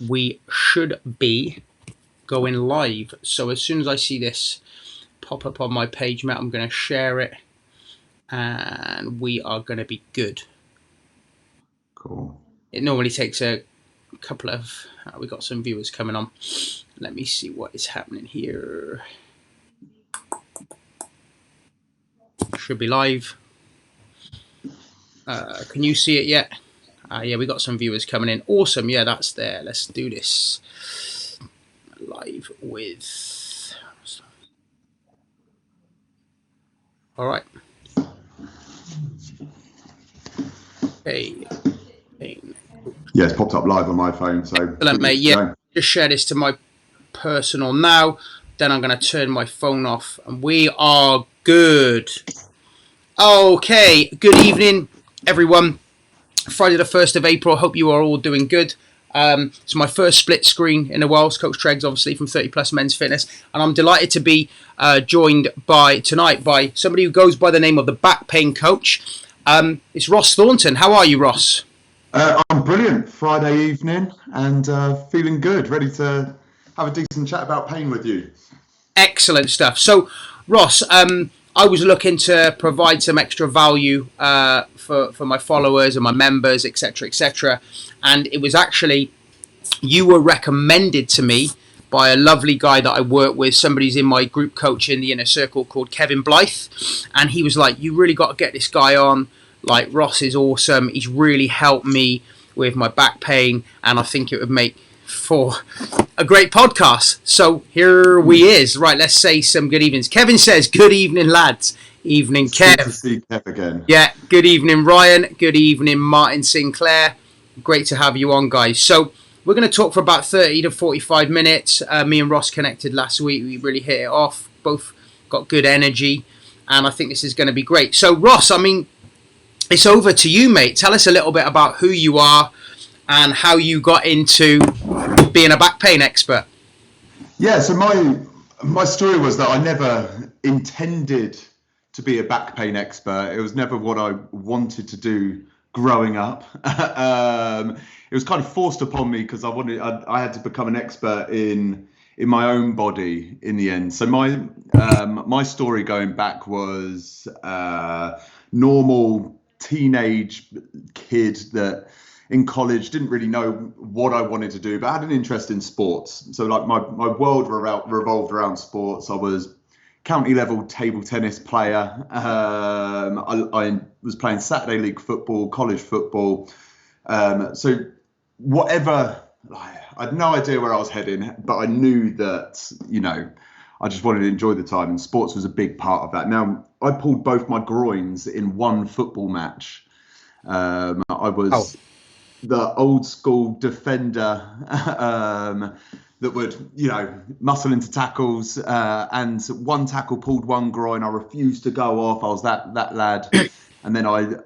we should be going live. So as soon as I see this pop up on my page, Matt, I'm going to share it and we are going to be good. Cool. It normally takes a couple of... we got some viewers coming on. Let me see what is happening here. Should be live. Can you see it yet? Yeah, we got some viewers coming in. Awesome. Yeah, that's there. Let's do this live with... All right. Hey. Yeah, it's popped up live on my phone. So excellent, mate. Yeah, just share this to my personal now. Then I'm going to turn my phone off, and we are good. Okay. Good evening, everyone. Friday the 1st of April. Hope you are all doing good. It's my first split screen in a while. It's Coach Tregs, obviously, from 30 Plus Men's Fitness. And I'm delighted to be joined tonight by somebody who goes by the name of the Back Pain Coach. It's Ross Thornton. How are you, Ross? I'm brilliant. Friday evening and feeling good. Ready to have a decent chat about pain with you. Excellent stuff. So, Ross, I was looking to provide some extra value for my followers and my members, etc., etc. And it was actually, you were recommended to me by a lovely guy that I work with. Somebody's in my group coach in the inner circle called Kevin Blythe. And he was like, you really got to get this guy on. Like, Ross is awesome. He's really helped me with my back pain. And I think it would make for a great podcast. So here we is. Right, let's say some good evenings. Kevin says, good evening, lads. Evening, Kev. Good to see Kev again. Yeah, good evening, Ryan. Good evening, Martin Sinclair. Great to have you on, guys. So we're going to talk for about 30 to 45 minutes. Me and Ross connected last week. We really hit it off. Both got good energy. And I think this is going to be great. So, Ross, I mean, it's over to you, mate. Tell us a little bit about who you are and how you got into being a back pain expert. Yeah, so my story was that I never intended to be a back pain expert. It was never what I wanted to do growing up. It was kind of forced upon me because I had to become an expert in my own body in the end. So my story going back was normal teenage kid that in college didn't really know what I wanted to do, but I had an interest in sports. So like my world revolved around sports. I was county level table tennis player. I was playing Saturday league football, college football. So whatever, I had no idea where I was heading, but I knew that, I just wanted to enjoy the time, and sports was a big part of that. Now, I pulled both my groins in one football match. I was the old school defender that would, muscle into tackles, and one tackle pulled one groin. I refused to go off. I was that lad. And then I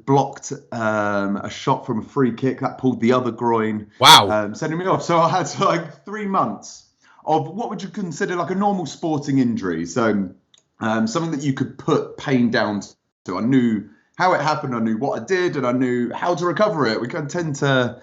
blocked a shot from a free kick that pulled the other groin. Wow. Sending me off. So I had like 3 months of what would you consider like a normal sporting injury. So something that you could put pain down to. I knew how it happened, I knew what I did, and I knew how to recover it. We can tend to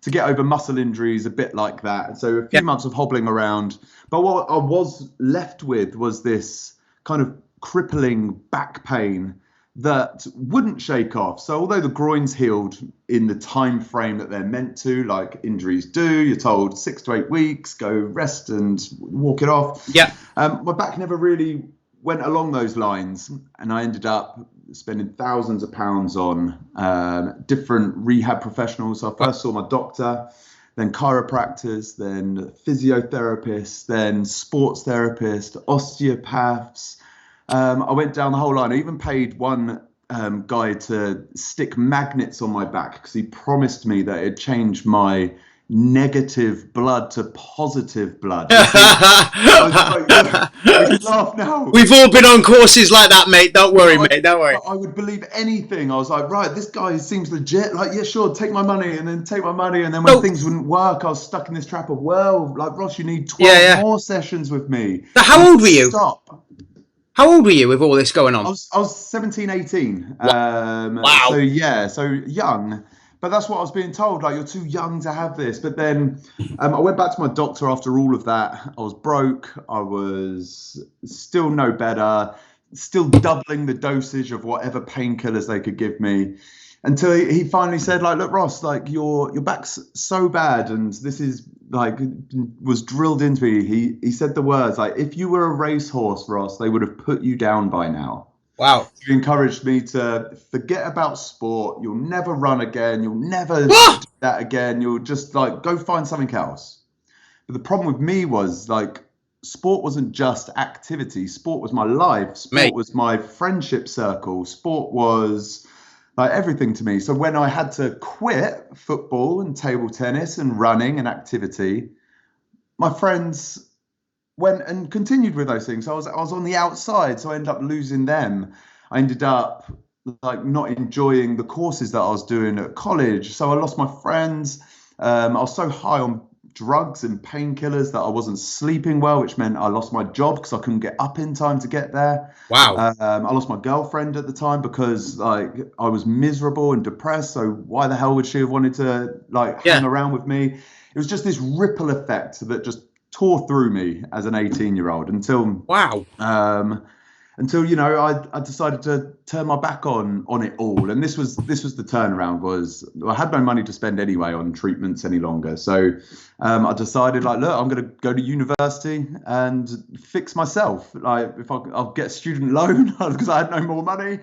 get over muscle injuries a bit like that. So a few months of hobbling around. But what I was left with was this kind of crippling back pain that wouldn't shake off. So although the groins healed in the time frame that they're meant to, like injuries do, you're told 6 to 8 weeks, go rest and walk it off. Yeah. My back never really went along those lines, and I ended up spending thousands of pounds on different rehab professionals. So I first saw my doctor, then chiropractors, then physiotherapists, then sports therapists, osteopaths. I went down the whole line. I even paid one guy to stick magnets on my back because he promised me that it'd change my negative blood to positive blood. I laugh now. We've all been on courses like that, mate. Don't worry, mate. Don't worry. I would believe anything. I was like, right, this guy seems legit. Like, yeah, sure, take my money, and then take my money. And then when things wouldn't work, I was stuck in this trap of, well, like, Ross, you need 12 more sessions with me. So how old were you? Stop. How old were you with all this going on? I was 17, 18. Wow. So young. But that's what I was being told. Like, you're too young to have this. But then I went back to my doctor after all of that. I was broke. I was still no better, still doubling the dosage of whatever painkillers they could give me, until he finally said, like, look, Ross, like, your back's so bad, and this is like was drilled into me. He said the words like, if you were a racehorse, Ross, they would have put you down by now. Wow. He encouraged me to forget about sport. You'll never run again. You'll never do that again. You'll just like go find something else. But the problem with me was like, sport wasn't just activity. Sport was my life. Sport was my friendship circle. Sport was like everything to me. So when I had to quit football and table tennis and running and activity, my friends went and continued with those things. So I was on the outside, so I ended up losing them. I ended up like not enjoying the courses that I was doing at college. So I lost my friends. I was so high on drugs and painkillers that I wasn't sleeping well, which meant I lost my job because I couldn't get up in time to get there. Wow. I lost my girlfriend at the time because like I was miserable and depressed. So why the hell would she have wanted to like hang around with me? It was just this ripple effect that just tore through me as an 18-year-old until you know I decided to turn my back on it all. And this was the turnaround. Was I had no money to spend anyway on treatments any longer, so I decided like, look, I'm going to go to university and fix myself. Like if I'll get a student loan because I had no more money,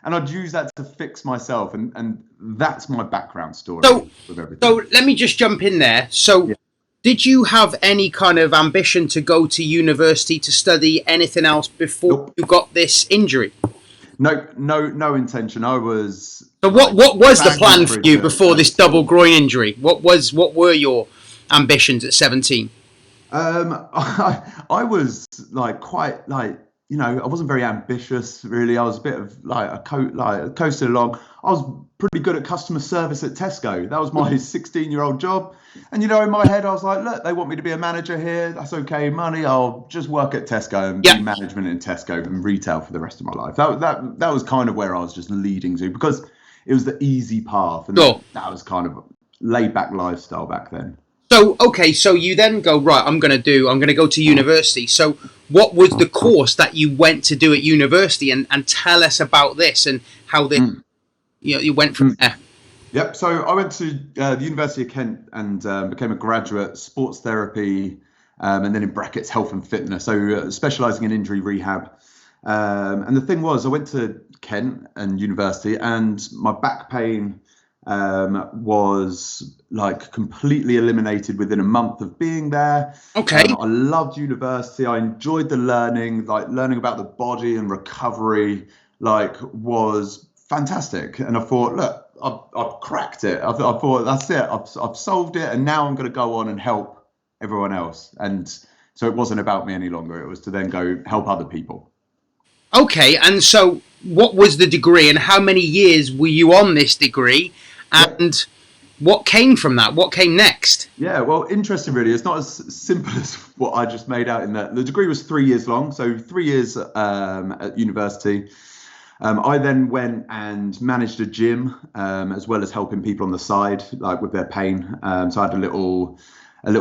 and I'd use that to fix myself. And that's my background story. With everything. So let me just jump in there. So did you have any kind of ambition to go to university to study anything else before you got this injury? No intention. I was. So what was the plan for you before this double groin injury? What were your ambitions at 17? I was like quite like, you know, I wasn't very ambitious really. I was a bit of like coasted along. I was pretty good at customer service at Tesco. That was my 16-year-old job. And, you know, in my head, I was like, look, they want me to be a manager here. That's okay. Money. I'll just work at Tesco and be management in Tesco and retail for the rest of my life. That was kind of where I was just leading to, because it was the easy path. And that was kind of a laid back lifestyle back then. So, okay, so you then go, right, I'm going to go to university. So what was the course that you went to do at university? And tell us about this and how you went from there. Yep. So I went to the University of Kent and became a graduate sports therapy, and then in brackets health and fitness. So specialising in injury rehab. And the thing was, I went to Kent and university, and my back pain was like completely eliminated within a month of being there. Okay. I loved university. I enjoyed the learning about the body and recovery, like was fantastic. And I thought, look, I've cracked it. I thought that's it. I've solved it, and now I'm going to go on and help everyone else. And so it wasn't about me any longer. It was to then go help other people. Okay, and so what was the degree, and how many years were you on this degree, and what came from that? What came next? Yeah, well, interesting, really. It's not as simple as what I just made out in that. The degree was 3 years long, so 3 years at university. I then went and managed a gym, as well as helping people on the side, like with their pain. So I had a little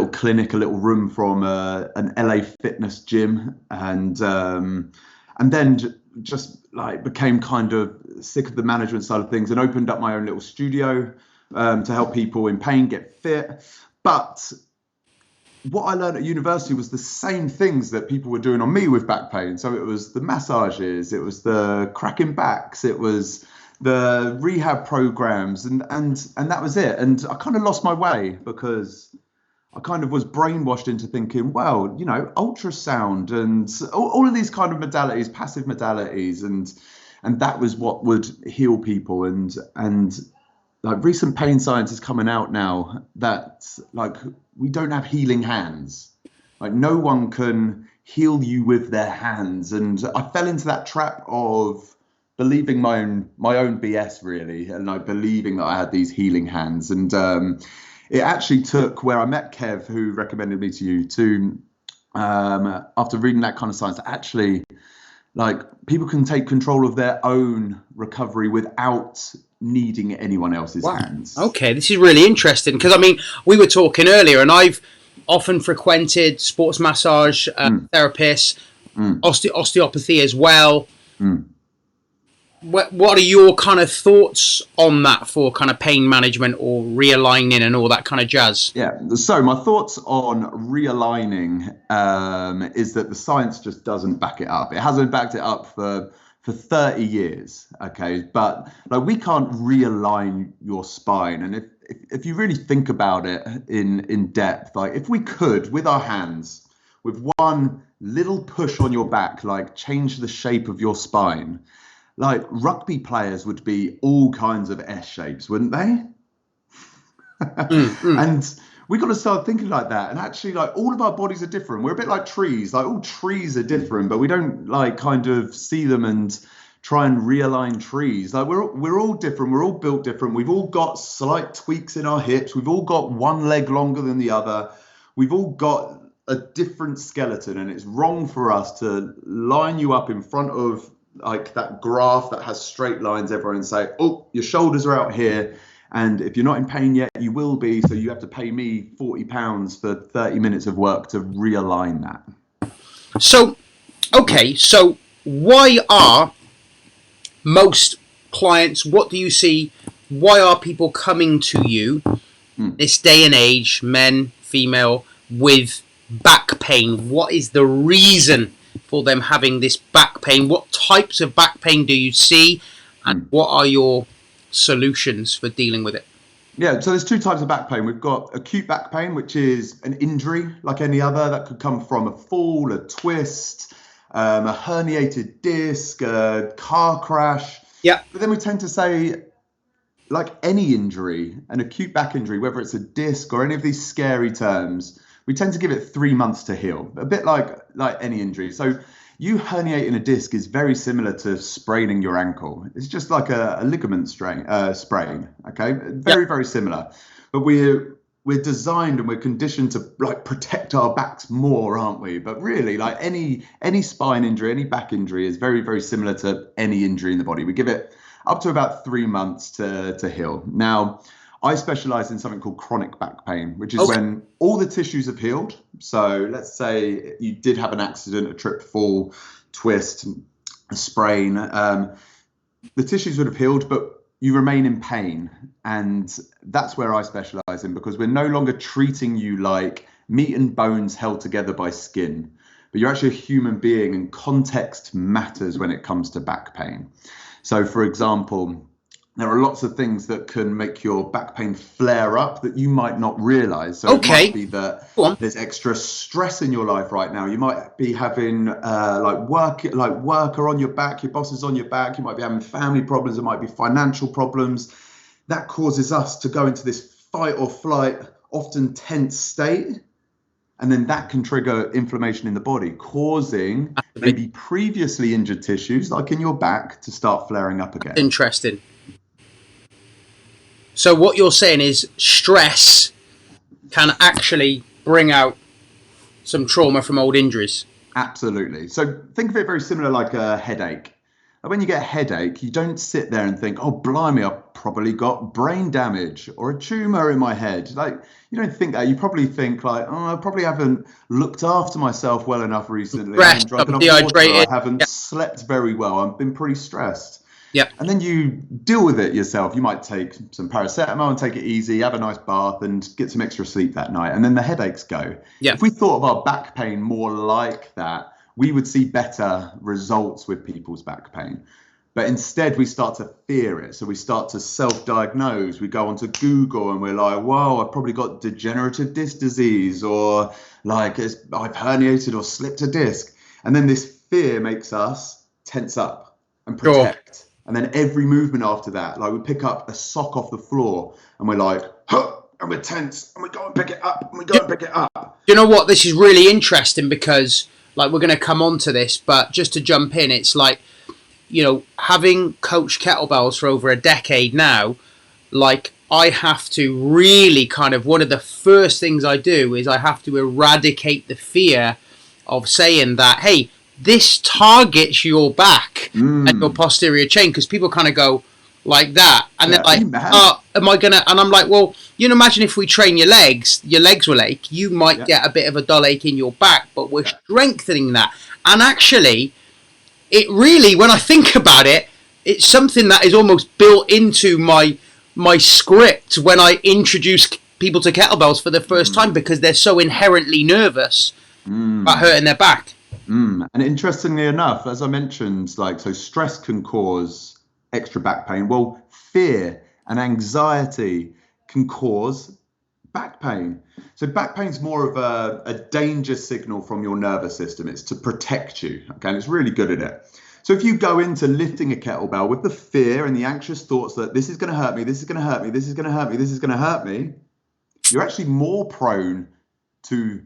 clinic, a little room from an LA fitness gym, and then just like became kind of sick of the management side of things and opened up my own little studio to help people in pain get fit. But what I learned at university was the same things that people were doing on me with back pain. So it was the massages, it was the cracking backs, it was the rehab programs, and that was it. And I kind of lost my way because I kind of was brainwashed into thinking, well, you know, ultrasound and all of these kind of modalities, passive modalities, and that was what would heal people. And like recent pain science is coming out now that like we don't have healing hands. Like no one can heal you with their hands. And I fell into that trap of believing my own BS really, and like believing that I had these healing hands. And it actually took where I met Kev, who recommended me to you, to after reading that kind of science, actually like people can take control of their own recovery without needing anyone else's Wow. hands. Okay, this is really interesting because I mean, we were talking earlier, and I've often frequented sports massage therapists, osteopathy as well. What are your kind of thoughts on that for kind of pain management or realigning and all that kind of jazz? Yeah, so my thoughts on realigning is that the science just doesn't back it up. It hasn't backed it up for 30 years, okay? But like, we can't realign your spine. And if you really think about it in depth, like if we could, with our hands, with one little push on your back, like change the shape of your spine, like rugby players would be all kinds of S shapes, wouldn't they? And we got to start thinking like that. And actually, like, all of our bodies are different. We're a bit like trees. Like, all trees are different, but we don't like kind of see them and try and realign trees. Like, we're all different. We're all built different. We've all got slight tweaks in our hips. We've all got one leg longer than the other. We've all got a different skeleton, and it's wrong for us to line you up in front of like that graph that has straight lines everywhere and say, oh, your shoulders are out here, and if you're not in pain yet, you will be, so you have to pay me £40 for 30 minutes of work to realign that. So, okay, so why are most clients, what do you see, why are people coming to you this day and age, men, female, with back pain? What is the reason for them having this back pain? What types of back pain do you see, and what are your solutions for dealing with it? Yeah, so there's two types of back pain. We've got acute back pain, which is an injury like any other that could come from a fall, a twist, a herniated disc, a car crash. Yeah. But then we tend to say, like any injury, an acute back injury, whether it's a disc or any of these scary terms, we tend to give it 3 months to heal, a bit like any injury. So you herniating a disc is very similar to spraining your ankle. It's just like a ligament sprain, okay? Very similar. But we're designed and we're conditioned to like protect our backs more, aren't we? But really, like any spine injury, any back injury is very similar to any injury in the body. We give it up to about 3 months to heal. Now, I specialize in something called chronic back pain, which is when all the tissues have healed. So let's say you did have an accident, a trip, fall, twist, a sprain. The tissues would have healed, but you remain in pain. And that's where I specialize in, because we're no longer treating you like meat and bones held together by skin, but you're actually a human being, and context matters when it comes to back pain. So, for example, there are lots of things that can make your back pain flare up that you might not realize. So it might be that there's extra stress in your life right now. You might be having worker on your back, your boss is on your back. You might be having family problems. It might be financial problems. That causes us to go into this fight or flight, often tense state. And then that can trigger inflammation in the body, causing maybe previously injured tissues, like in your back, to start flaring up again. Interesting. So what you're saying is stress can actually bring out some trauma from old injuries. Absolutely. So think of it very similar like a headache. When you get a headache, you don't sit there and think, oh, blimey, I've probably got brain damage or a tumor in my head. Like, you don't think that. You probably think like, oh, I probably haven't looked after myself well enough recently. I haven't drunk enough water. I haven't slept very well. I've been pretty stressed. Yeah. And then you deal with it yourself. You might take some paracetamol and take it easy, have a nice bath and get some extra sleep that night. And then the headaches go. Yeah. If we thought of our back pain more like that, we would see better results with people's back pain. But instead, we start to fear it. So we start to self-diagnose. We go onto Google and we're like, whoa, I've probably got degenerative disc disease, or like I've herniated or slipped a disc. And then this fear makes us tense up and protect. Sure. And then every movement after that, like we pick up a sock off the floor and we're like, huh, and we're tense and we go and pick it up and we go and pick it up. You know what? This is really interesting because like we're going to come on to this, but just to jump in, it's like, you know, having coached kettlebells for over a decade now, like I have to really kind of, one of the first things I do is I have to eradicate the fear of saying that, hey, this targets your back and your posterior chain, because people kind of go, like that, and Yeah, they're like, man. "Oh, am I gonna?" And I'm like, "Well, you know, imagine if we train your legs will ache. You might Yeah. get a bit of a dull ache in your back, but we're Yeah. strengthening that." And actually, it really, when I think about it, it's something that is almost built into my script when I introduce people to kettlebells for the first time, because they're so inherently nervous about hurting their back. And interestingly enough, as I mentioned, like, so stress can cause extra back pain. Well, fear and anxiety can cause back pain. So back pain is more of a danger signal from your nervous system. It's to protect you. Okay, and it's really good at it. So if you go into lifting a kettlebell with the fear and the anxious thoughts that this is going to hurt me, this is going to hurt me, this is going to hurt me, this is going to hurt me, you're actually more prone to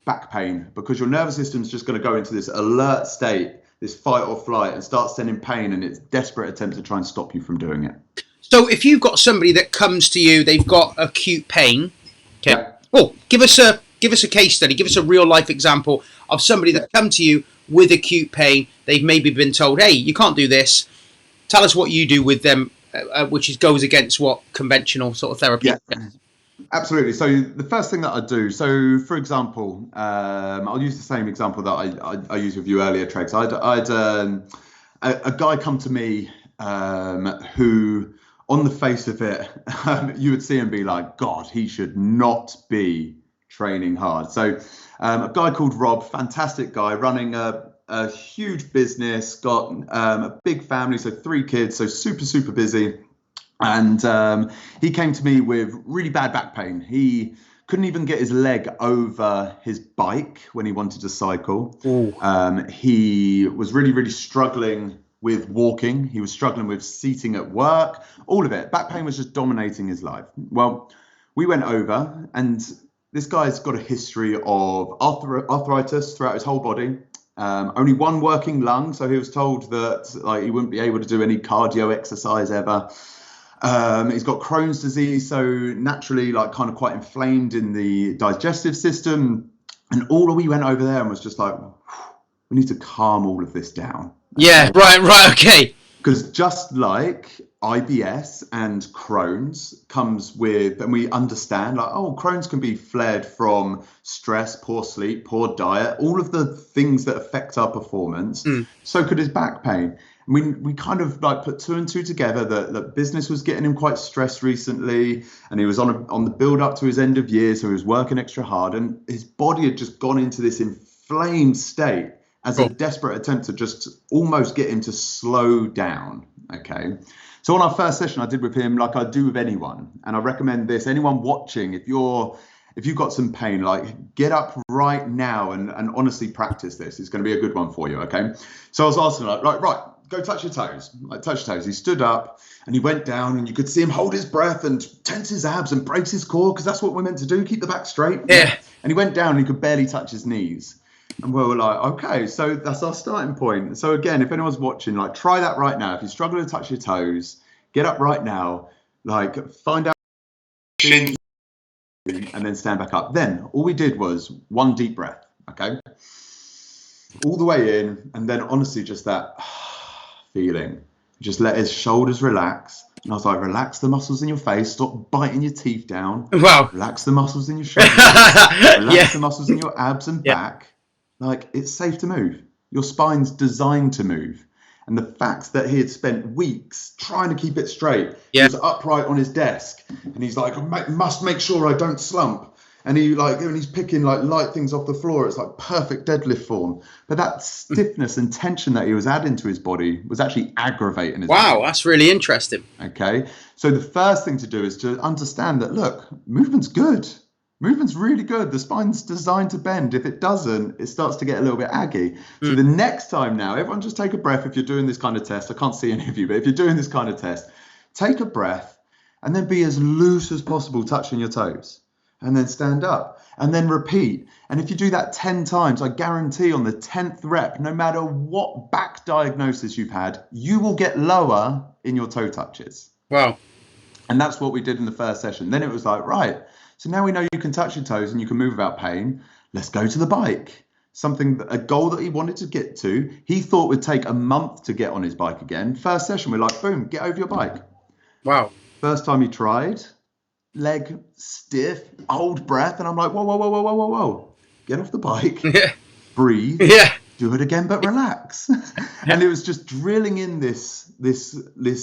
back pain, because your nervous system is just going to go into this alert state, this fight or flight, and start sending pain, and it's desperate attempt to try and stop you from doing it. So if you've got somebody that comes to you, they've got acute pain. Okay. Yeah. Oh, give us a case study. Give us a real life example of somebody that's come to you with acute pain. They've maybe been told, "Hey, you can't do this." Tell us what you do with them, which goes against what conventional sort of therapy. Yeah. Absolutely. So the first thing that I do, so for example, I'll use the same example that I used with you earlier, Tregs. I'd a guy come to me who, on the face of it, you would see him be like, God, he should not be training hard. So a guy called Rob, fantastic guy, running a huge business, got a big family, so 3 kids, so super busy. And he came to me with really bad back pain. He couldn't even get his leg over his bike when he wanted to cycle. He was really struggling with walking. He was struggling with seating at work, all of it. Back pain was just dominating his life. Well, we went over, and this guy's got a history of arthritis throughout his whole body. Only one working lung, so he was told that like he wouldn't be able to do any cardio exercise ever. He's got Crohn's disease, so naturally like kind of quite inflamed in the digestive system. And all we went over there and was just like, we need to calm all of this down. Yeah, right, okay. Because just like IBS and Crohn's comes with, and we understand like, oh, Crohn's can be flared from stress, poor sleep, poor diet, all of the things that affect our performance. So could his back pain. We kind of like put 2 and 2 together that business was getting him quite stressed recently, and he was on the build up to his end of year, so he was working extra hard, and his body had just gone into this inflamed state as a desperate attempt to just almost get him to slow down. Okay. So on our first session I did with him, like I do with anyone, and I recommend this, anyone watching, if you've got some pain, like get up right now and honestly practice this. It's going to be a good one for you. Okay. So I was asking like, right, go touch your toes, like touch your toes. He stood up and he went down, and you could see him hold his breath and tense his abs and brace his core, because that's what we're meant to do, keep the back straight. Yeah. And he went down and he could barely touch his knees. And we were like, okay, so that's our starting point. So again, if anyone's watching, like try that right now. If you struggle to touch your toes, get up right now, like find out and then stand back up. Then all we did was 1 deep breath, okay? All the way in, and then honestly just that feeling. Just let his shoulders relax. And I was like, relax the muscles in your face, stop biting your teeth down. Wow. Relax the muscles in your shoulders. Relax the muscles in your abs and back. Like, it's safe to move. Your spine's designed to move. And the fact that he had spent weeks trying to keep it straight, he was upright on his desk, and he's like, I must make sure I don't slump. And he's picking like light things off the floor. It's like perfect deadlift form. But that stiffness and tension that he was adding to his body was actually aggravating his body. That's really interesting. Okay. So the first thing to do is to understand that, look, movement's good. Movement's really good. The spine's designed to bend. If it doesn't, it starts to get a little bit aggy. So the next time now, everyone just take a breath if you're doing this kind of test. I can't see any of you, but if you're doing this kind of test, take a breath and then be as loose as possible touching your toes. And then stand up and then repeat. And if you do that 10 times, I guarantee on the 10th rep, no matter what back diagnosis you've had, you will get lower in your toe touches. Wow. And that's what we did in the first session. Then it was like, right, so now we know you can touch your toes and you can move without pain. Let's go to the bike. a goal that he wanted to get to. He thought would take a month to get on his bike again. First session, we're like, boom, get over your bike. Wow. First time he tried, leg stiff, hold breath, and I'm like, whoa, whoa, whoa, whoa, whoa, whoa, whoa. Get off the bike, Yeah. breathe, Yeah. do it again, but relax. And it was just drilling in this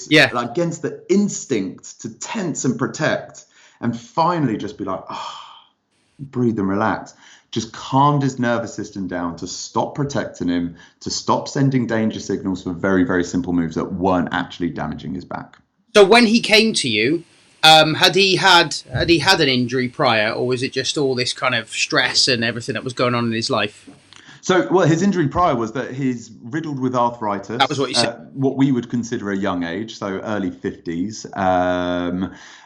Yeah. like, against the instinct to tense and protect, and finally just be like, breathe and relax. Just calmed his nervous system down to stop protecting him, to stop sending danger signals for very, very simple moves that weren't actually damaging his back. So when he came to you, had he had an injury prior, or was it just all this kind of stress and everything that was going on in his life? So, well, his injury prior was that he's riddled with arthritis. That was what you said. What we would consider a young age, so early 50s.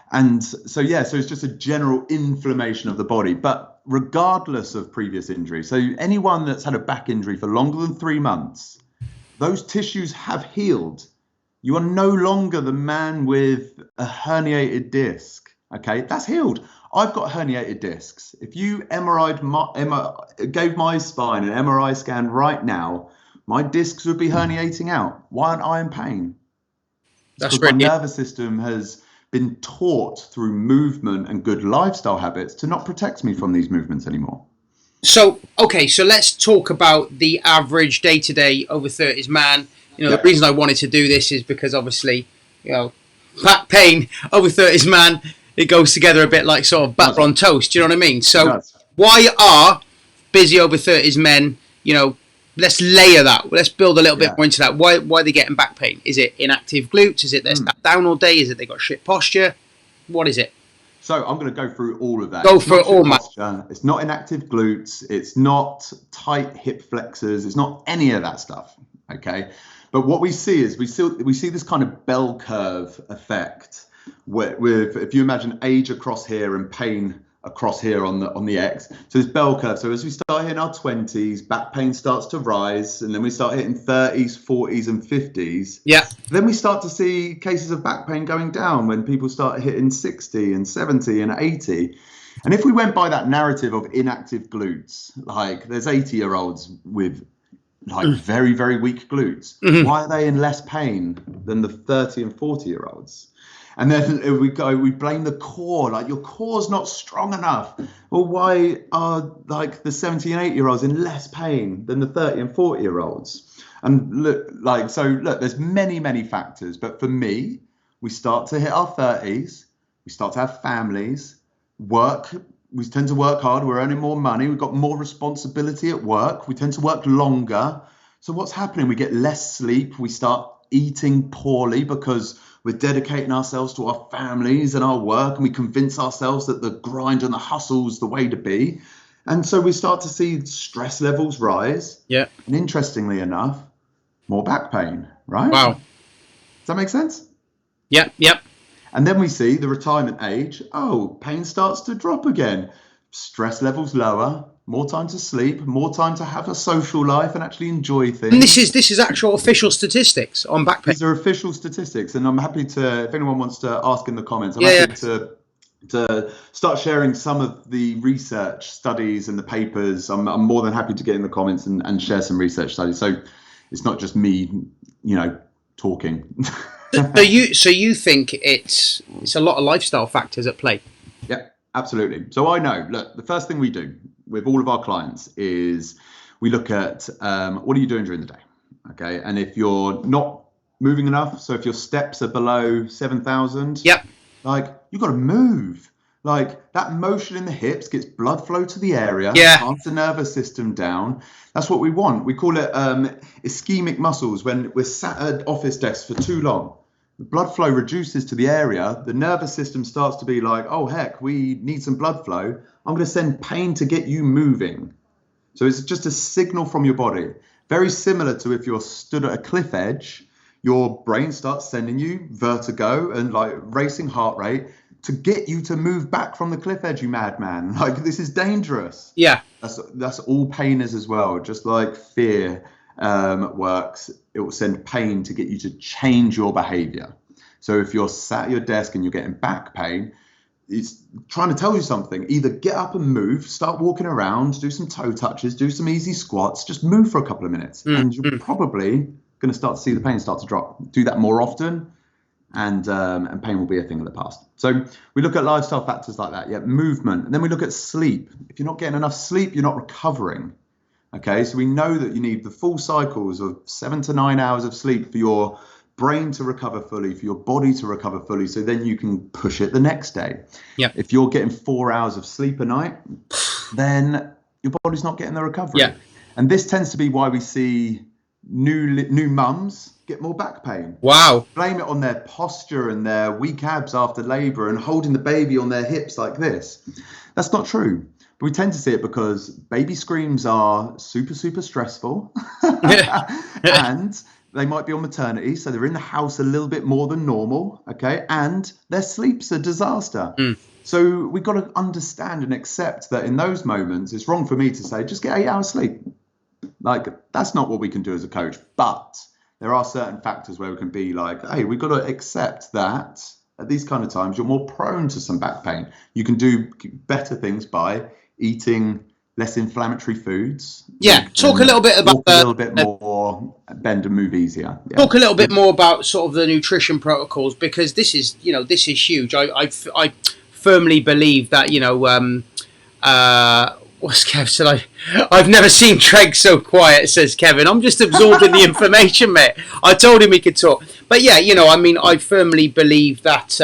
And so, yeah, so it's just a general inflammation of the body. But regardless of previous injury, so anyone that's had a back injury for longer than 3 months, those tissues have healed. You are no longer the man with a herniated disc. Okay, that's healed. I've got herniated discs. If you gave my spine an MRI scan right now, my discs would be herniating out. Why aren't I in pain? That's because great. my nervous system has been taught through movement and good lifestyle habits to not protect me from these movements anymore. So, okay, so let's talk about the average day-to-day over 30s man. You know, Yep. The reason I wanted to do this is because obviously, back pain over 30s man, it goes together a bit like sort of butter on toast. Do you know what I mean? So why are busy over 30s men, let's layer that. Let's build a little bit more into that. Why are they getting back pain? Is it inactive glutes? Is it they're sat down all day? Is it they got shit posture? What is it? So I'm going to go through all of that. Go for it all, man. It's not inactive glutes. It's not tight hip flexors. It's not any of that stuff. Okay. But what we see is we see this kind of bell curve effect with if you imagine age across here and pain across here on the X. So this bell curve. So as we start hitting our 20s, back pain starts to rise, and then we start hitting 30s, 40s, and 50s. Yeah. Then we start to see cases of back pain going down when people start hitting 60 and 70 and 80. And if we went by that narrative of inactive glutes, like there's 80-year-olds with like very, very weak glutes. Mm-hmm. Why are they in less pain than the 30 and 40-year-olds? And then we blame the core, like your core's not strong enough. Well, why are like the 70 and 80-year-olds in less pain than the 30 and 40-year-olds? And look, there's many, many factors. But for me, we start to hit our 30s, we start to have families, work. We tend to work hard. We're earning more money. We've got more responsibility at work. We tend to work longer. So what's happening? We get less sleep. We start eating poorly because we're dedicating ourselves to our families and our work. And we convince ourselves that the grind and the hustle is the way to be. And so we start to see stress levels rise. Yeah. And interestingly enough, more back pain, right? Wow. Does that make sense? Yep. And then we see the retirement age. Oh, pain starts to drop again. Stress levels lower, more time to sleep, more time to have a social life and actually enjoy things. And this is actual official statistics on back pain. These are official statistics, and I'm happy to, if anyone wants to ask in the comments, I'm happy to start sharing some of the research studies and the papers. I'm more than happy to get in the comments and share some research studies. So it's not just me, talking. So you think it's a lot of lifestyle factors at play? Yeah, absolutely. So I know, look, the first thing we do with all of our clients is we look at what are you doing during the day? Okay. And if you're not moving enough, so if your steps are below 7,000, yep, like you've got to move. Like that motion in the hips gets blood flow to the area, calms the nervous system down. That's what we want. We call it ischemic muscles. When we're sat at office desks for too long, the blood flow reduces to the area. The nervous system starts to be like, oh, heck, we need some blood flow. I'm going to send pain to get you moving. So it's just a signal from your body. Very similar to if you're stood at a cliff edge, your brain starts sending you vertigo and like racing heart rate to get you to move back from the cliff edge, you madman. Like, this is dangerous. Yeah. That's all pain is as well. Just like fear works, it will send pain to get you to change your behavior. So if you're sat at your desk and you're getting back pain, it's trying to tell you something. Either get up and move, start walking around, do some toe touches, do some easy squats, just move for a couple of minutes, and you're probably going to start to see the pain start to drop. Do that more often, and pain will be a thing of the past. So we look at lifestyle factors like that. Yeah, movement, and then we look at sleep. If you're not getting enough sleep, you're not recovering. Okay, so we know that you need the full cycles of 7 to 9 hours of sleep for your brain to recover fully, for your body to recover fully, so then you can push it the next day. Yeah. If you're getting 4 hours of sleep a night, then your body's not getting the recovery. Yeah. And this tends to be why we see new mums get more back pain. Wow. Blame it on their posture and their weak abs after labor and holding the baby on their hips like this. That's not true. But we tend to see it because baby screams are super, super stressful. And they might be on maternity, so they're in the house a little bit more than normal, okay? And their sleep's a disaster. So we've got to understand and accept that in those moments, it's wrong for me to say, just get 8 hours sleep. Like, that's not what we can do as a coach. But there are certain factors where we can be like, hey, we've got to accept that at these kind of times, you're more prone to some back pain. You can do better things by eating less inflammatory foods. Yeah, talk a little bit about a little bit more, bend and move eeasier. Yeah. Talk a little bit more about sort of the nutrition protocols, because this is huge. I firmly believe that what's Kev said? I've never seen Tregs so quiet, says Kevin. I'm just absorbing the information, mate. I told him he could talk, but yeah, I firmly believe that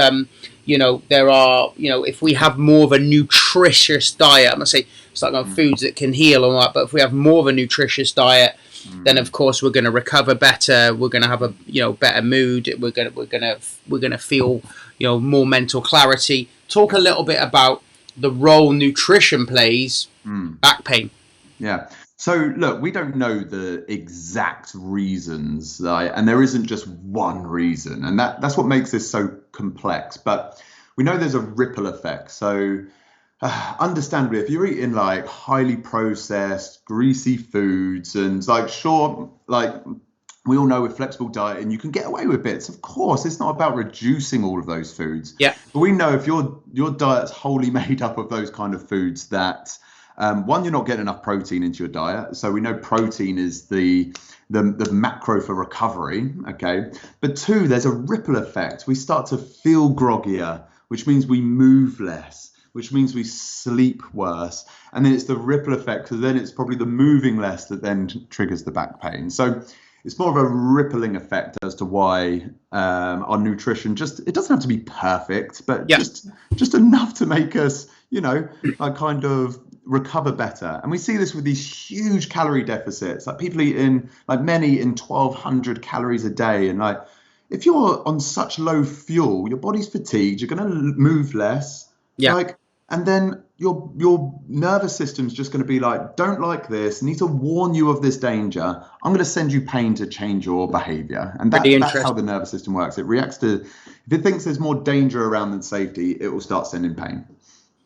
there are if we have more of a nutritious diet, I'm gonna say it's like on foods that can heal and all that, but if we have more of a nutritious diet, then of course we're going to recover better. We're going to have a better mood. We're going to feel more mental clarity. Talk a little bit about the role nutrition plays back pain. Yeah. So look, we don't know the exact reasons, and there isn't just one reason, and that's what makes this so complex. But we know there's a ripple effect. So understandably, if you're eating like highly processed, greasy foods, and we all know with flexible dieting, you can get away with bits. Of course, it's not about reducing all of those foods. Yeah. But we know if your diet's wholly made up of those kind of foods, that one, you're not getting enough protein into your diet. So we know protein is the macro for recovery. Okay. But two, there's a ripple effect. We start to feel groggier, which means we move less, which means we sleep worse. And then it's the ripple effect, because then it's probably the moving less that then triggers the back pain. So it's more of a rippling effect as to why our nutrition it doesn't have to be perfect, but just enough to make us, kind of recover better. And we see this with these huge calorie deficits, like people eating, like men eating 1,200 calories a day. And like, if you're on such low fuel, your body's fatigued, you're going to move less. Yeah. And then your nervous system's just going to be like, don't like this, need to warn you of this danger. I'm going to send you pain to change your behavior. And that's how the nervous system works. It reacts to, if it thinks there's more danger around than safety, it will start sending pain.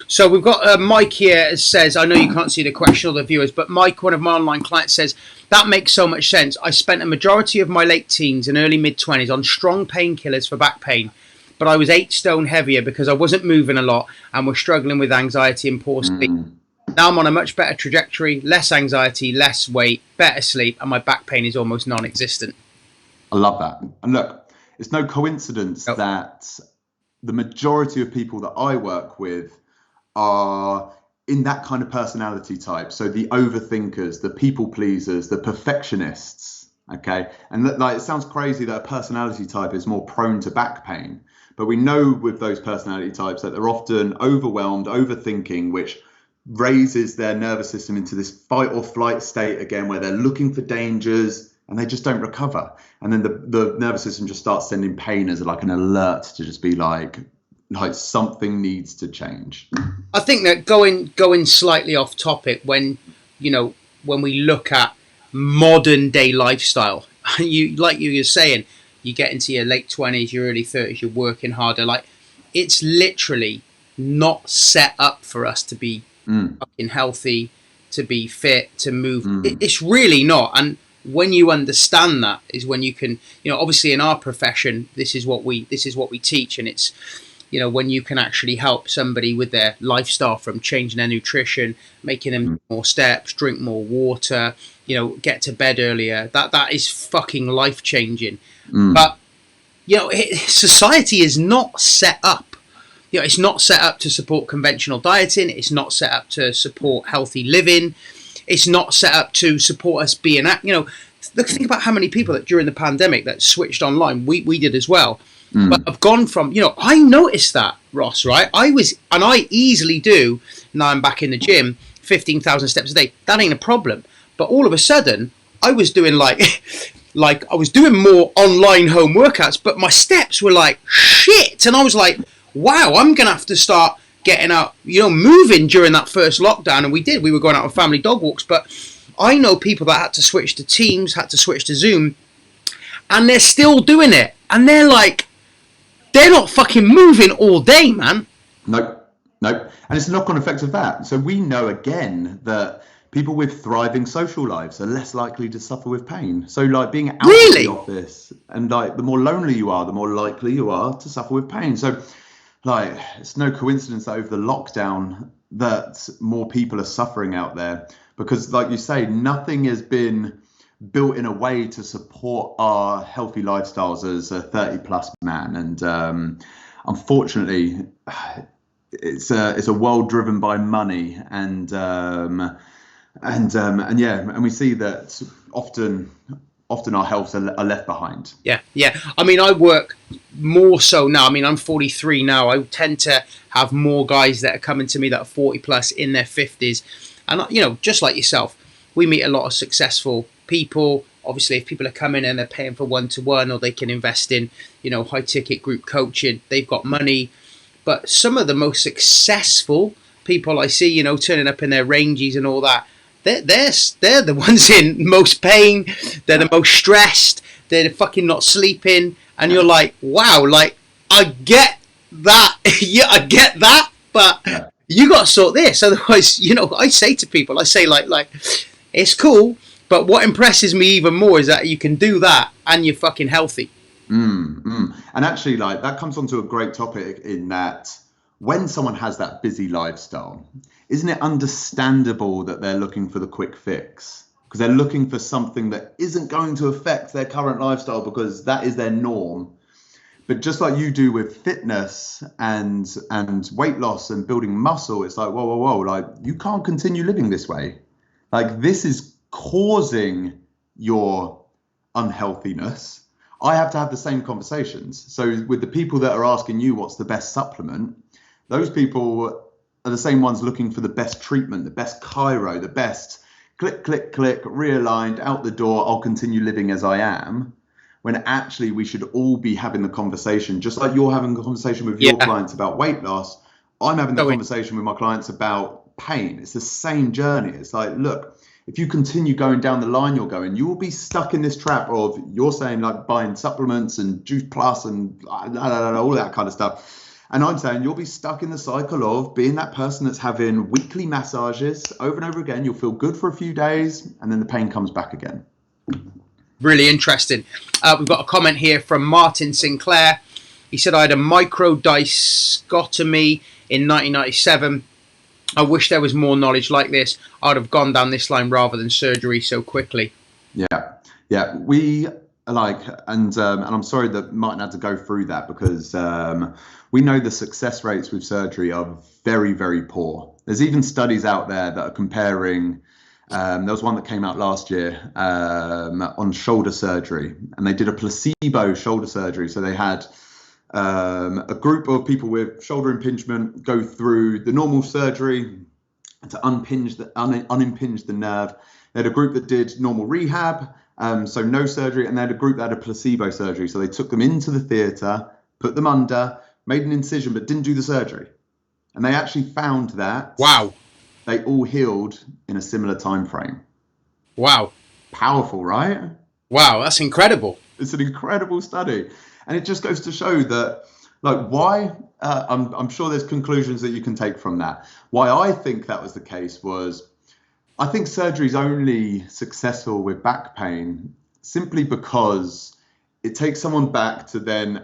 So we've got Mike here says, I know you can't see the question or the viewers, but Mike, one of my online clients, says, that makes so much sense. I spent a majority of my late teens and early mid-20s on strong painkillers for back pain, but I was 8 stone heavier because I wasn't moving a lot and was struggling with anxiety and poor sleep. Now I'm on a much better trajectory, less anxiety, less weight, better sleep, and my back pain is almost non-existent. I love that. And look, it's no coincidence that the majority of people that I work with are in that kind of personality type. So the overthinkers, the people pleasers, the perfectionists. Okay. And it sounds crazy that a personality type is more prone to back pain. But we know with those personality types that they're often overwhelmed, overthinking, which raises their nervous system into this fight or flight state again, where they're looking for dangers and they just don't recover. And then the nervous system just starts sending pain as like an alert to just be like something needs to change. I think that going slightly off topic, when we look at modern day lifestyle, you were saying, you get into your late 20s, your early 30s, you're working harder. Like, it's literally not set up for us to be fucking healthy, to be fit, to move. It's really not. And when you understand that is when you can, obviously in our profession, this is what we teach, and it's when you can actually help somebody with their lifestyle, from changing their nutrition, making them do more steps, drink more water, get to bed earlier, that is fucking life changing. But society is not set up. It's not set up to support conventional dieting. It's not set up to support healthy living. It's not set up to support us being think about how many people that during the pandemic that switched online. We did as well. But I've gone from, I noticed that, Ross, right? I easily do, now I'm back in the gym, 15,000 steps a day. That ain't a problem. But all of a sudden, I was doing like I was doing more online home workouts, but my steps were like shit. And I was like, wow, I'm going to have to start getting out, moving during that first lockdown. And we were going out on family dog walks. But I know people that had to switch to Teams, had to switch to Zoom, and they're still doing it. And they're like, they're not fucking moving all day, man. Nope. And it's a knock-on effect of that. So we know, again, that people with thriving social lives are less likely to suffer with pain. So, being out of the office, and, the more lonely you are, the more likely you are to suffer with pain. So, it's no coincidence that over the lockdown that more people are suffering out there. Because, like you say, nothing has been built in a way to support our healthy lifestyles as a 30-plus man. And unfortunately, it's a world driven by money, and we see that often our healths are left behind. Yeah. I mean, I work more so now. I mean, I'm 43 now. I tend to have more guys that are coming to me that are 40 plus in their 50s, and just like yourself, we meet a lot of successful people. Obviously, if people are coming and they're paying for one-to-one, or they can invest in high ticket group coaching, they've got money. But some of the most successful people I see, turning up in their ranges and all that, they're the ones in most pain. They're the most stressed. They're fucking not sleeping. And you're like, wow, I get that. Yeah, I get that. But you got to sort this. Otherwise, I say to people, like, it's cool. But what impresses me even more is that you can do that and you're fucking healthy. And actually, that comes onto a great topic, in that when someone has that busy lifestyle, isn't it understandable that they're looking for the quick fix? Because they're looking for something that isn't going to affect their current lifestyle, because that is their norm. But just like you do with fitness and weight loss and building muscle, it's like, whoa, you can't continue living this way. This is causing your unhealthiness. I have to have the same conversations. So with the people that are asking you what's the best supplement, those people are the same ones looking for the best treatment, the best chiro, the best click, realigned, out the door, I'll continue living as I am. When actually we should all be having the conversation, just like you're having a conversation with your clients about weight loss. I'm having the conversation with my clients about pain. It's the same journey. It's like, look, if you continue going down the line you're going, you will be stuck in this trap of, you're saying, buying supplements and Juice Plus and all that kind of stuff. And I'm saying you'll be stuck in the cycle of being that person that's having weekly massages over and over again. You'll feel good for a few days, and then the pain comes back again. Really interesting. We've got a comment here from Martin Sinclair. He said, I had a microdiscotomy in 1997. I wish there was more knowledge like this. I'd have gone down this line rather than surgery so quickly. Yeah. We and I'm sorry that Martin had to go through that, because we know the success rates with surgery are very, very poor. There's even studies out there that are comparing. There was one that came out last year on shoulder surgery, and they did a placebo shoulder surgery. So they had a group of people with shoulder impingement go through the normal surgery to unimpinge the nerve. They had a group that did normal rehab, so no surgery, and they had a group that had a placebo surgery. So they took them into the theatre, put them under, made an incision, but didn't do the surgery. And they actually found that they all healed in a similar time frame. Wow. Powerful, right? Wow, that's incredible. It's an incredible study. And it just goes to show that, why, I'm sure there's conclusions that you can take from that. Why I think that was the case was, I think surgery is only successful with back pain simply because it takes someone back to then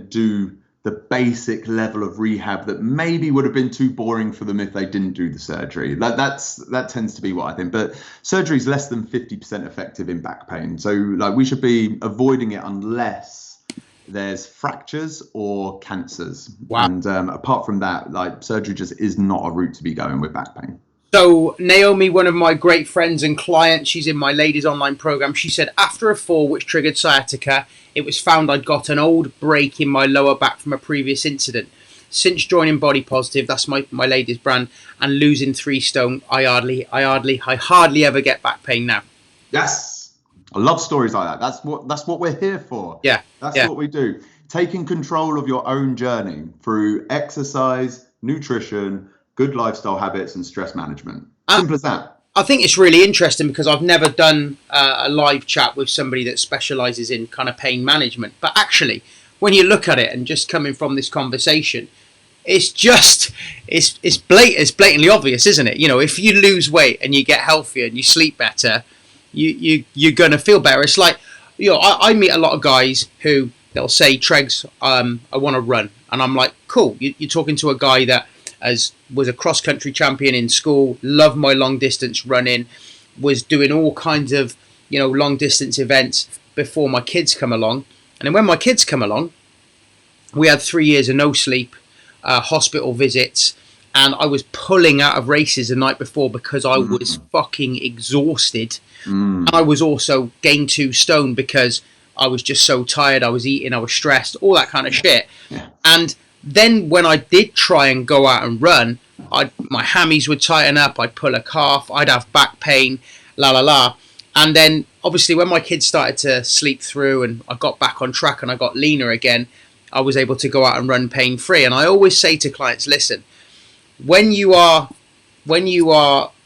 do the basic level of rehab that maybe would have been too boring for them if they didn't do the surgery. That tends to be what I think. But surgery is less than 50% effective in back pain. So like we should be avoiding it unless there's fractures or cancers. Wow. And apart from that, like surgery just is not a route to be going with back pain. So Naomi, one of my great friends and clients, she's in my ladies online program. She said after a fall which triggered sciatica, it was found I'd got an old break in my lower back from a previous incident. Since joining Body Positive, that's my ladies brand, and losing 3 stone, I hardly ever get back pain now. Yes, I love stories like that. That's what we're here for. Yeah, that's what we do. Taking control of your own journey through exercise, nutrition, good lifestyle habits, and stress management. Simple as that. I think it's really interesting because I've never done a live chat with somebody that specialises in kind of pain management. But actually, when you look at it and just coming from this conversation, it's blatantly obvious, isn't it? You know, if you lose weight and you get healthier and you sleep better, you're going to feel better. It's like, you know, I meet a lot of guys who they'll say, Tregs, I want to run. And I'm like, cool. You're talking to a guy that was a cross-country champion in school, loved my long-distance running, was doing all kinds of, you know, long-distance events before my kids come along. And then when my kids come along, we had 3 years of no sleep, hospital visits, and I was pulling out of races the night before because I was fucking exhausted. And I was also gained 2 stone because I was just so tired. I was eating, I was stressed, all that kind of shit. Yeah. And then when I did try and go out and run, my hammies would tighten up, I'd pull a calf, I'd have back pain, And then obviously when my kids started to sleep through and I got back on track and I got leaner again, I was able to go out and run pain free. And I always say to clients, listen, when you are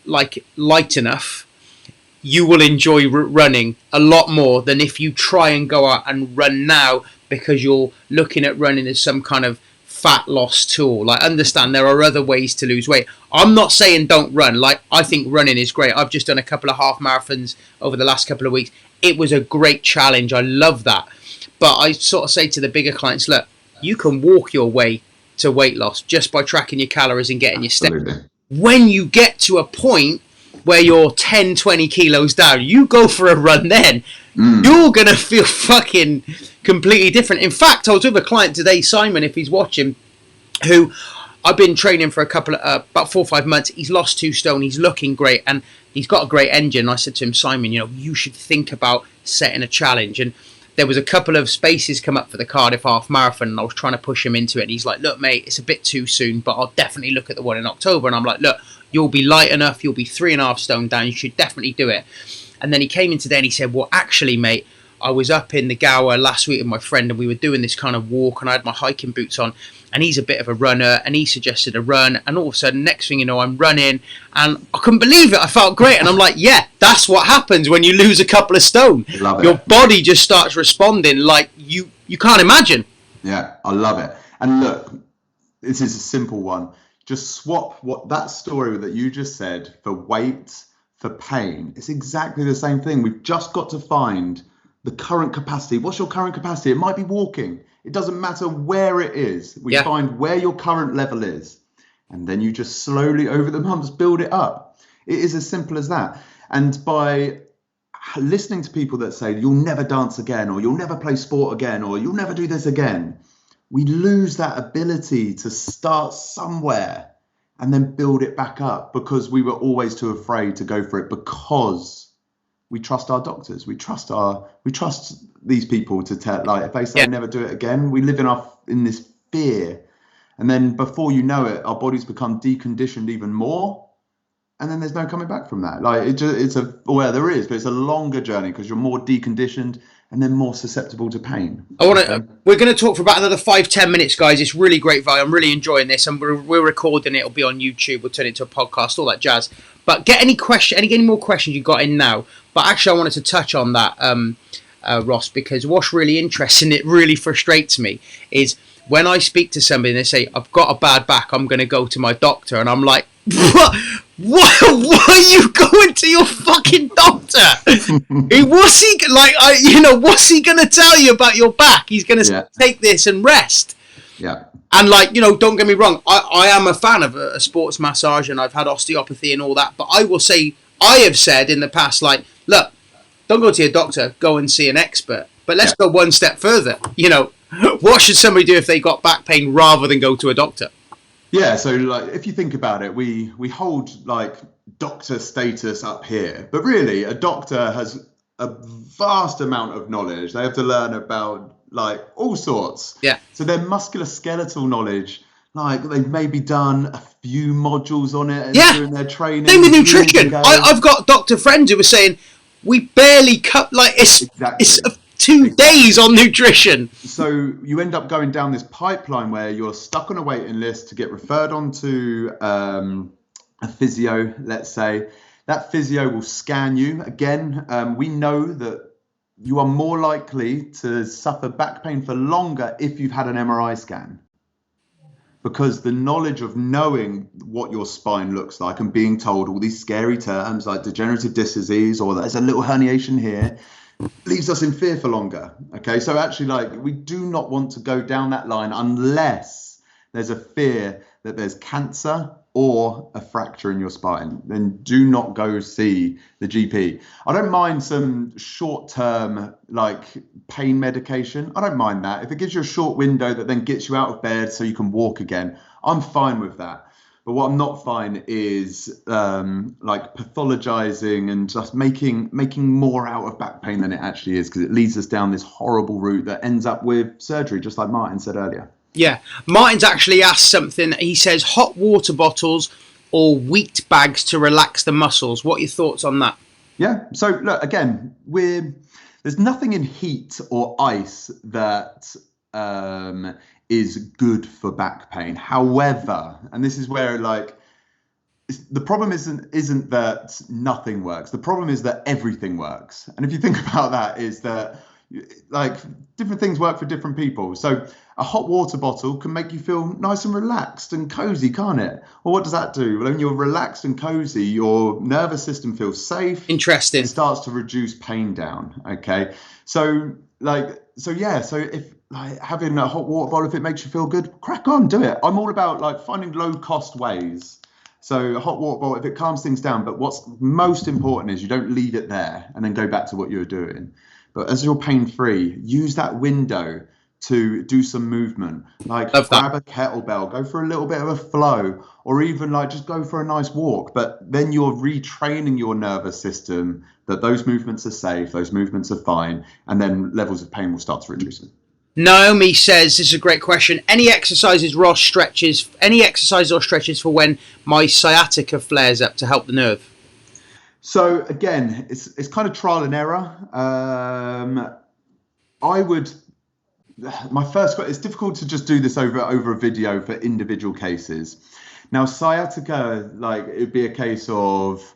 like light enough, you will enjoy running a lot more than if you try and go out and run now because you're looking at running as some kind of fat loss tool. Like, understand there are other ways to lose weight. I'm not saying don't run. Like, I think running is great. I've just done a couple of half marathons over the last couple of weeks. It was a great challenge. I love that. But I sort of say to the bigger clients, look, you can walk your way to weight loss just by tracking your calories and getting your steps. When you get to a point where you're 10, 20 kilos down, you go for a run then. You're going to feel fucking completely different. In fact, I was with a client today, Simon, if he's watching, who I've been training for about 4 or 5 months. He's lost 2 stone. He's looking great and he's got a great engine. I said to him, Simon, you know, you should think about setting a challenge. And there was a couple of spaces come up for the Cardiff Half Marathon and I was trying to push him into it. And he's like, look, mate, it's a bit too soon, but I'll definitely look at the one in October. And I'm like, look, you'll be light enough. You'll be 3.5 stone down. You should definitely do it. And then he came in today and he said, well, actually, mate, I was up in the Gower last week with my friend and we were doing this kind of walk and I had my hiking boots on and he's a bit of a runner and he suggested a run and all of a sudden, next thing you know, I'm running and I couldn't believe it. I felt great. And I'm like, yeah, that's what happens when you lose a couple of stone. Your body just starts responding like you can't imagine. Yeah, I love it. And look, this is a simple one. Just swap what that story that you just said for weight, for pain. It's exactly the same thing. We've just got to find the current capacity. What's your current capacity? It might be walking. It doesn't matter where it is. We find where your current level is. And then you just slowly over the months build it up. It is as simple as that. And by listening to people that say, you'll never dance again, or you'll never play sport again, or you'll never do this again, we lose that ability to start somewhere and then build it back up because we were always too afraid to go for it because we trust our doctors. We trust these people to tell, like, if they say never do it again, we live in this fear. And then before you know it, our bodies become deconditioned even more. And then there's no coming back from that. Like there is, but it's a longer journey because you're more deconditioned and then more susceptible to pain. We're going to talk for about another 5-10 minutes, guys. It's really great value. I'm really enjoying this, and we're recording it. It'll be on YouTube. We'll turn it into a podcast, all that jazz. But get any more questions you got in now. But actually, I wanted to touch on that, Ross, because what's really interesting, it really frustrates me, is when I speak to somebody and they say, I've got a bad back, I'm going to go to my doctor, and I'm like, What are you going to your fucking doctor? What's he going to tell you about your back? He's going to take this and rest. Yeah. And like, don't get me wrong, I am a fan of a sports massage, and I've had osteopathy and all that. But I will say, I have said in the past, like, look, don't go to your doctor, go and see an expert. But let's go one step further. What should somebody do if they got back pain rather than go to a doctor? Yeah, so like if you think about it, we hold like doctor status up here, but really a doctor has a vast amount of knowledge. They have to learn about like all sorts. Yeah. So their musculoskeletal knowledge, like they've maybe done a few modules on it during their training. Same with nutrition. I've got doctor friends who were saying we barely cut, like it's 2 days on nutrition. So you end up going down this pipeline where you're stuck on a waiting list to get referred onto a physio, let's say. That physio will scan you. Again, we know that you are more likely to suffer back pain for longer if you've had an MRI scan. Because the knowledge of knowing what your spine looks like and being told all these scary terms like degenerative disc disease or there's a little herniation here leaves us in fear for longer. Okay, so actually, like, we do not want to go down that line unless there's a fear that there's cancer or a fracture in your spine. Then do not go see the GP. I don't mind some short-term like pain medication. I don't mind that. If it gives you a short window that then gets you out of bed so you can walk again, I'm fine with that. But what I'm not fine is like pathologizing and just making more out of back pain than it actually is, because it leads us down this horrible route that ends up with surgery, just like Martin said earlier. Yeah, Martin's actually asked something. He says hot water bottles or wheat bags to relax the muscles. What are your thoughts on that? Yeah, so look, again, there's nothing in heat or ice that is good for back pain. However, and this is where like the problem isn't that nothing works. The problem is that everything works. And if you think about that, is that like different things work for different people. So a hot water bottle can make you feel nice and relaxed and cozy, can't it? Well, what does that do? Well, when you're relaxed and cozy, your nervous system feels safe. Interesting. It starts to reduce pain down. Okay. So if like having a hot water bottle, if it makes you feel good, crack on, do it. I'm all about like finding low cost ways. So a hot water bottle, if it calms things down, but what's most important is you don't leave it there and then go back to what you were doing. But as you're pain free, use that window to do some movement, like grab a kettlebell, go for a little bit of a flow, or even like just go for a nice walk. But then you're retraining your nervous system that those movements are safe, those movements are fine, and then levels of pain will start to reduce. Naomi says, this is a great question. Any exercises or stretches for when my sciatica flares up to help the nerve? So again, it's kind of trial and error. My first question, it's difficult to just do this over a video for individual cases. Now, sciatica, like it'd be a case of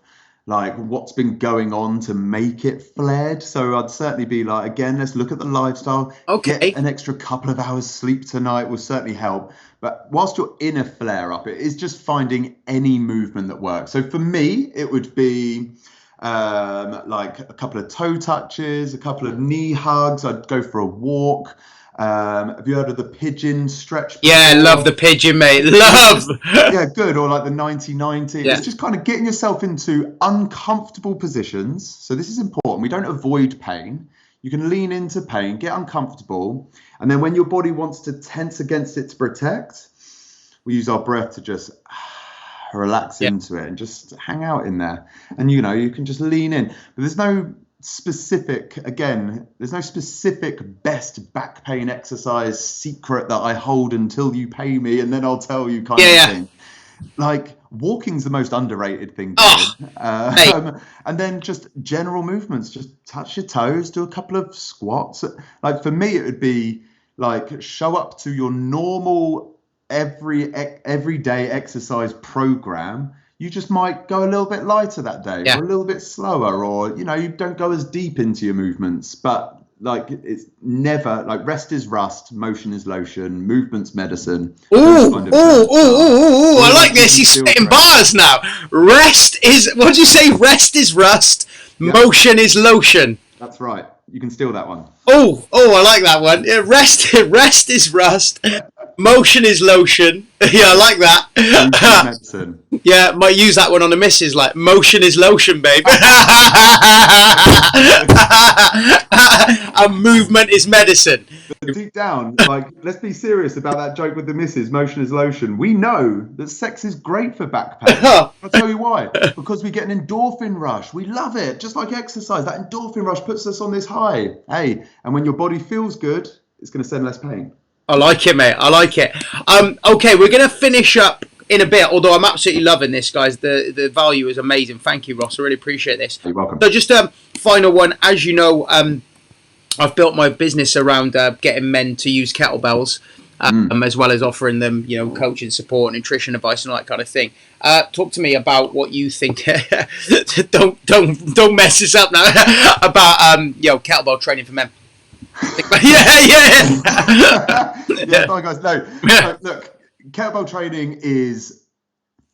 like what's been going on to make it flared. So I'd certainly be like, again, let's look at the lifestyle. Okay. Get an extra couple of hours sleep tonight will certainly help. But whilst you're in a flare up, it is just finding any movement that works. So for me, it would be like a couple of toe touches, a couple of knee hugs. I'd go for a walk. Have you heard of the pigeon stretch? Yeah, love the pigeon, mate. Love. Yeah, good. Or like the 90-90. Yeah. It's just kind of getting yourself into uncomfortable positions. So this is important. We don't avoid pain. You can lean into pain, get uncomfortable. And then when your body wants to tense against it to protect, we use our breath to just relax into it and just hang out in there. And, you can just lean in. But there's no specific best back pain exercise secret that I hold until you pay me and then I'll tell you kind of thing. Like walking's the most underrated thing to do. And then just general movements, just touch your toes, do a couple of squats. Like for me, it would be like show up to your normal everyday exercise program. You just might go a little bit lighter that day or a little bit slower, or, you don't go as deep into your movements. But like it's never like rest is rust, motion is lotion, movement's medicine. I like this. He's spitting bars now. Rest is Rest is rust, motion is lotion. That's right. You can steal that one. I like that one. Yeah, rest is rust, Motion is lotion. Yeah, I like that. Medicine. Yeah, might use that one on the missus. Like, motion is lotion, babe. And movement is medicine. But deep down, like, let's be serious about that joke with the missus. Motion is lotion. We know that sex is great for back pain. I'll tell you why. Because we get an endorphin rush. We love it. Just like exercise, that endorphin rush puts us on this high. Hey, and when your body feels good, it's going to send less pain. I like it, mate. I like it. Okay, we're going to finish up in a bit, although I'm absolutely loving this, guys. The value is amazing. Thank you, Ross. I really appreciate this. You're welcome. So just final one. As you know, I've built my business around getting men to use kettlebells, as well as offering them, coaching, support, nutrition advice, and all that kind of thing. Talk to me about what you think. don't mess this up now. About kettlebell training for men. Yeah, sorry guys. No, look, kettlebell training is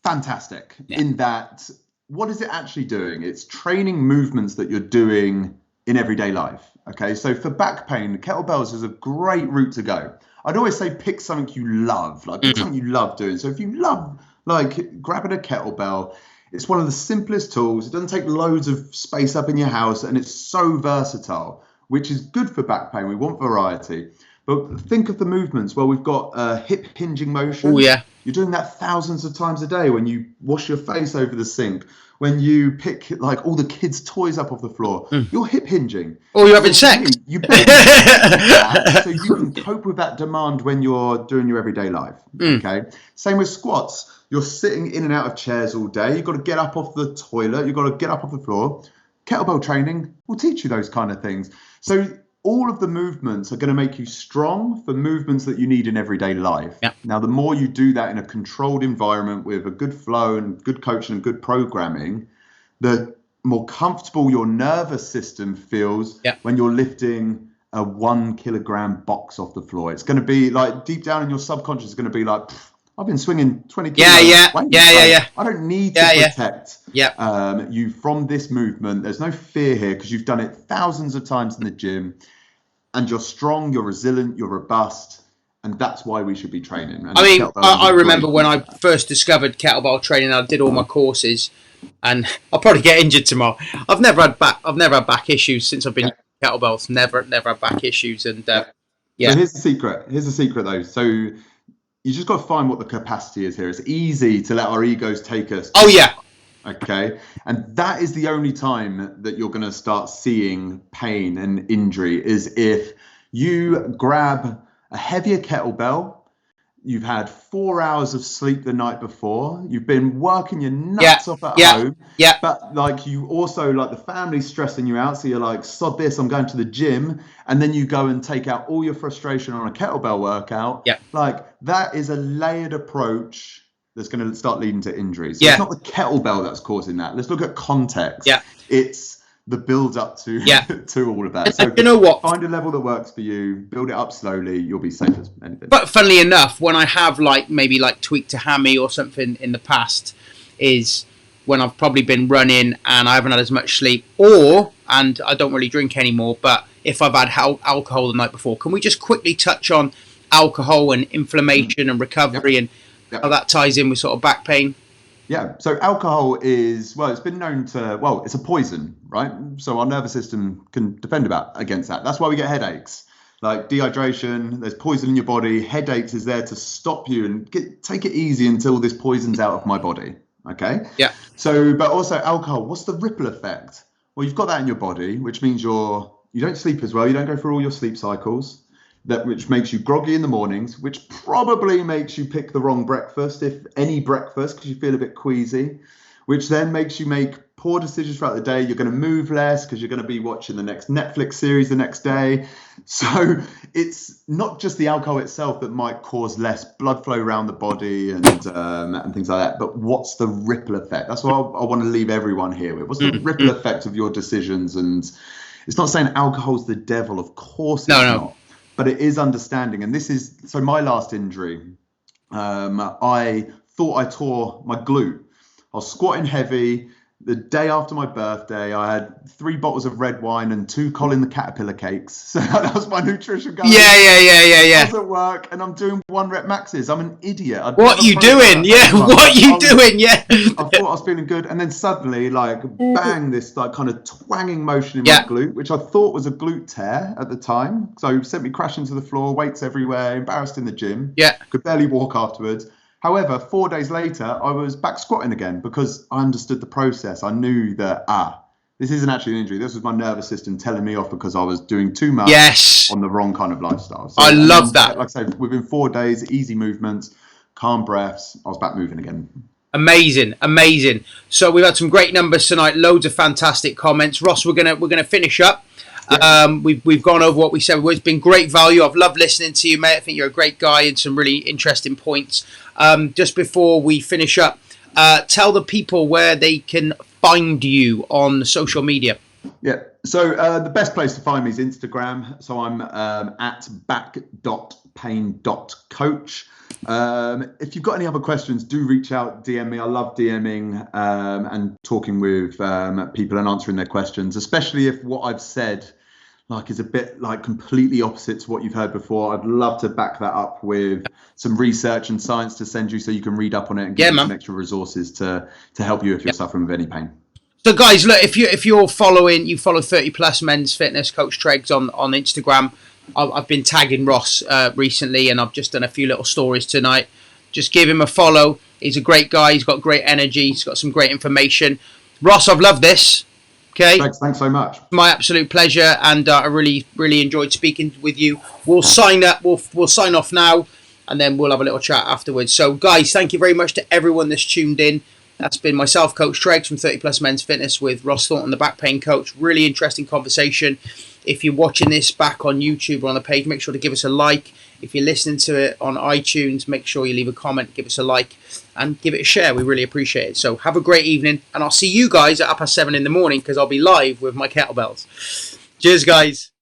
fantastic in that what is it actually doing? It's training movements that you're doing in everyday life. Okay, so for back pain, kettlebells is a great route to go. I'd always say pick something you love, pick something you love doing. So if you love grabbing a kettlebell, it's one of the simplest tools. It doesn't take loads of space up in your house, and it's so versatile, which is good for back pain. We want variety. But think of the movements. Well, we've got hip hinging motion. Oh, yeah. You're doing that thousands of times a day when you wash your face over the sink, when you pick all the kids' toys up off the floor. You're hip hinging. Or you're having sex. You that so you can cope with that demand when you're doing your everyday life. Okay. Same with squats. You're sitting in and out of chairs all day. You've got to get up off the toilet. You've got to get up off the floor. Kettlebell training will teach you those kind of things. So all of the movements are going to make you strong for movements that you need in everyday life. Yep. Now, the more you do that in a controlled environment with a good flow and good coaching and good programming, the more comfortable your nervous system feels when you're lifting a 1 kilogram box off the floor. It's going to be like deep down in your subconscious, it's going to be like, I've been swinging 20 kilos. Yeah. I don't need to protect you from this movement. There's no fear here because you've done it thousands of times in the gym. And you're strong, you're resilient, you're robust, and that's why we should be training. And I remember when I first discovered kettlebell training, I did all my courses, and I'll probably get injured tomorrow. I've never had back issues since I've been using kettlebells. Never had back issues, and So here's the secret. Here's the secret, though. So you just got to find what the capacity is here. It's easy to let our egos take us. Oh yeah. Okay, and that is the only time that you're going to start seeing pain and injury is if you grab a heavier kettlebell, you've had 4 hours of sleep the night before, you've been working your nuts off at home, but you also the family's stressing you out, so you're like, sod this, I'm going to the gym, and then you go and take out all your frustration on a kettlebell workout. That is a layered approach that's going to start leading to injuries. So it's not the kettlebell that's causing that. Let's look at context. It's the build up to to all of that. So you know what? Find a level that works for you, build it up slowly, you'll be safe as anything. But funnily enough, when I have maybe tweaked a hammy or something in the past, is when I've probably been running and I haven't had as much sleep, and I don't really drink anymore, but if I've had alcohol the night before. Can we just quickly touch on alcohol and inflammation and recovery and how that ties in with sort of back pain? Yeah, so alcohol is, it's been known to, it's a poison, right? So our nervous system can defend against that. That's why we get headaches. Like dehydration, there's poison in your body. Headaches is there to stop you and take it easy until this poison's out of my body, okay? Yeah. So, but also alcohol, what's the ripple effect? Well, you've got that in your body, which means you don't sleep as well. You don't go through all your sleep cycles. Which makes you groggy in the mornings, which probably makes you pick the wrong breakfast, if any breakfast, because you feel a bit queasy, which then makes you make poor decisions throughout the day. You're going to move less because you're going to be watching the next Netflix series the next day. So it's not just the alcohol itself that might cause less blood flow around the body and things like that, but what's the ripple effect? That's what I want to leave everyone here with. What's the ripple effect of your decisions? And it's not saying alcohol's the devil, of course it's not. But it is understanding. And this is, so my last injury, I thought I tore my glute. I was squatting heavy The day after my birthday, I had 3 bottles of red wine and 2 Colin the Caterpillar cakes. So that was my nutrition going. Yeah. I was at work and I'm doing 1 rep maxes. I'm an idiot. What you doing? Yeah, what you doing? Yeah. I thought I was feeling good, and then suddenly, like, bang, this like kind of twanging motion in my glute, which I thought was a glute tear at the time. So it sent me crashing to the floor, weights everywhere, embarrassed in the gym. Yeah. Could barely walk afterwards. However, 4 days later, I was back squatting again because I understood the process. I knew that, this isn't actually an injury. This was my nervous system telling me off because I was doing too much on the wrong kind of lifestyle. So, I love that. Like I say, within 4 days, easy movements, calm breaths, I was back moving again. Amazing. So we've had some great numbers tonight. Loads of fantastic comments. Ross, we're gonna finish up. We've gone over what we said. It's been great value. I've loved listening to you, mate. I think you're a great guy and some really interesting points. Just before we finish up, tell the people where they can find you on social media. Yeah. So the best place to find me is Instagram. So I'm at back.pain.coach. If you've got any other questions, do reach out, DM me. I love DMing and talking with people and answering their questions, especially if what I've said is a bit completely opposite to what you've heard before. I'd love to back that up with some research and science to send you so you can read up on it and get some extra resources to help you if you're suffering with any pain. So guys, look, if you follow 30 Plus Men's Fitness, Coach Tregs on Instagram. I've been tagging Ross recently, and I've just done a few little stories tonight. Just give him a follow. He's a great guy. He's got great energy. He's got some great information. Ross, I've loved this. Okay. Thanks so much. My absolute pleasure, and I really enjoyed speaking with you. We'll sign up. We'll sign off now, and then we'll have a little chat afterwards. So, guys, thank you very much to everyone that's tuned in. That's been myself, Coach Tregs from 30 Plus Men's Fitness with Ross Thornton, the back pain coach. Really interesting conversation. If you're watching this back on YouTube or on the page, make sure to give us a like. If you're listening to it on iTunes, make sure you leave a comment, give us a like, and give it a share. We really appreciate it. So have a great evening, and I'll see you guys at 7:30 in the morning because I'll be live with my kettlebells. Cheers, guys.